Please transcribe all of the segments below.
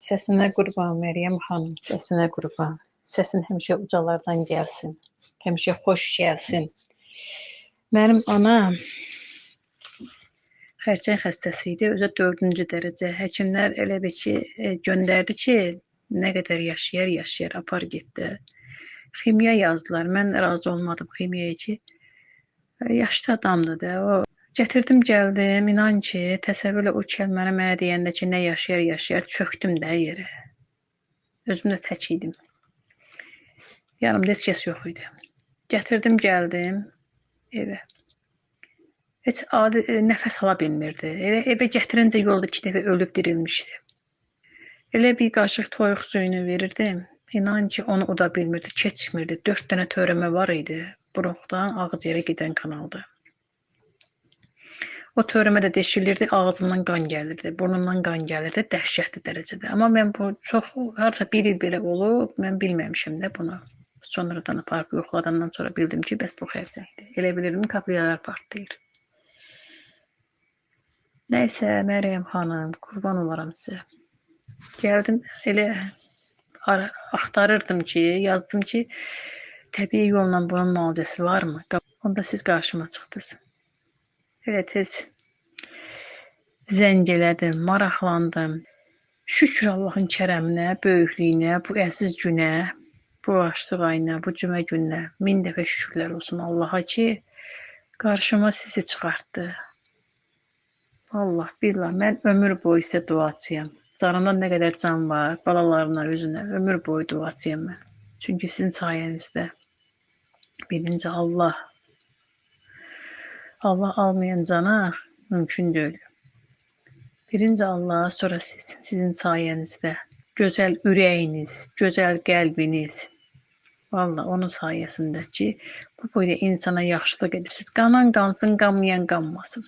Səsinə qurban Məryəm xanım, səsinə qurban. Səsin həmişə ucalardan gəlsin. Həmişə xoş gəlsin. Mənim anam xərçəng xəstəsi idi, özü 4-cü dərəcə. Həkimlər elə bir ki, göndərdi ki, nə qədər yaşayar, apar getdi. Ximya yazdılar. Mən razı olmadım ximiyaya ki, yaşlı adamdır da. O gətirdim, gəldim. İnan ki, təsəvvürlə o kəlməni mənə deyəndə ki, nə yaşayar, çöktüm də yerə. Özüm də tək idim. Yanımda heç kəs yox idi. Gətirdim, gəldim evə. Heç adi nəfəs ala bilmirdi. Elə evə gətirincə yolda 2 dəfə ölüb dirilmişdi. Elə bir qaşıq toyuq suyunu verirdim. İnan ki, onu uda bilmirdi, keçmirdi. 4 dənə törəmə var idi. Bronxdan ağciyərə gedən kanalda. O törəmə də deşilirdi, ağzımdan qan gəlirdi, burnumdan qan gəlirdi, dəhşətli dərəcədə. Amma mən bu çox, harca 1 il belə olub, mən bilməmişəm də bunu. Sonradan aparıb yoxladandan sonra bildim ki, bəs bu xərçəngdir. Elə bilirdim, kapilyarlar partlayır. Nəysə, Məryəm xanım, qurban olaram sizə. Gəldim, elə axtarırdım ki, yazdım ki, təbii yolla bunun müalicəsi varmı? Onda siz qarşıma çıxdınız. Elə tez zəng elədim, maraqlandım. Şükür Allahın kərəminə, böyüklüyünə, bu əziz günə, bu açlıq ayına, bu cümə gününə 1000 dəfə şükürlər olsun Allaha ki, qarşıma sizi çıxartdı. Allah, billah, mən ömür boyu sizə duacıyam. Canımdan nə qədər can var, balalarına, özünə, ömür boyu duacıyam mən. Çünki sizin sayənizdə birinci Allah almayan cana mümkün deyil. Birinci Allah, sonra sizin sayənizdə. Gözəl ürəyiniz, gözəl qəlbiniz. Vallahi onun sayəsində ki, bu boyda insana yaxşılıq edirsiniz. Qanan qansın, qanmayan qanmasın.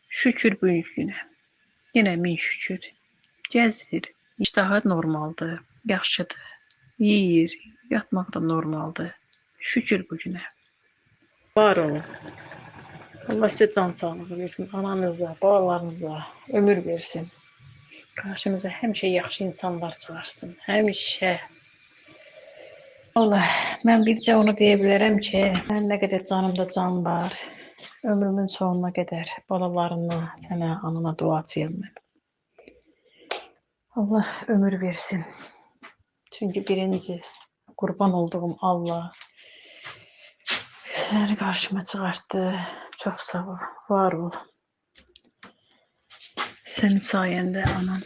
Şükür bu günə. Yenə min şükür. Gəzir, iştahı normaldır, yaxşıdır. Yeyir, yatmaq da normaldır. Şükür bu günə. Var olun. Allah sizə can sağlığı versin, ananızla, balalarınızla ömür versin. Qarşımıza həmişə yaxşı insanlar çıxarsın, həmişə. Allah, mən bircə onu deyə bilərəm ki, mən nə qədər canımda can var, ömrümün sonuna qədər balalarına, sənə, anana duacıyam mən. Allah ömür versin. Çünki birinci qurban olduğum Allah səni qarşıma çıxartdı. Çox sağ ol, var ol. Sənin sayəndə anam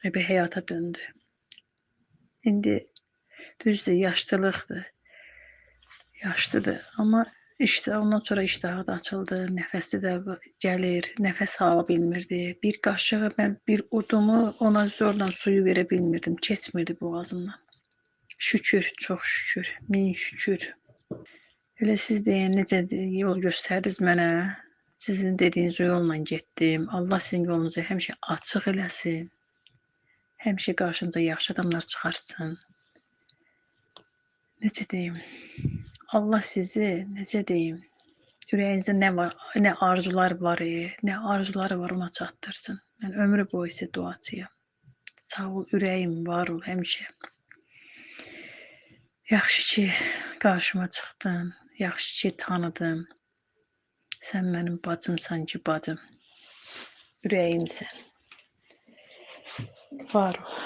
bir həyata döndü. İndi düzdür, yaşlılıqdır. Yaşlıdır, amma ondan sonra iştahı da açıldı, nəfəsi də gəlir, nəfəs ala bilmirdi. Bir qaşığı, mən bir udumu ona zorla suyu verə bilmirdim, keçmirdi boğazımdan. Şükür, çox şükür, min şükür. Elə siz deyən necə yol göstərdiniz mənə, sizin dediyiniz yolla getdim. Allah sizin yolunuzu həmişə açıq eləsin. Həmişə qarşınıza yaxşı adamlar çıxarsın. Necə deyim? Allah sizi, necə deyim? Ürəyinizdə nə var, nə arzular var, nə arzuları var ona çatdırsın. Mən ömrü boyu sizə duacıyam. Sağ ol, ürəyim var ol həmişə. Yaxşı ki, qarşıma çıxdın. Yaxşı ki, tanıdım. Sən mənim bacımsan ki, bacım. Ürəyimsən. Var ol.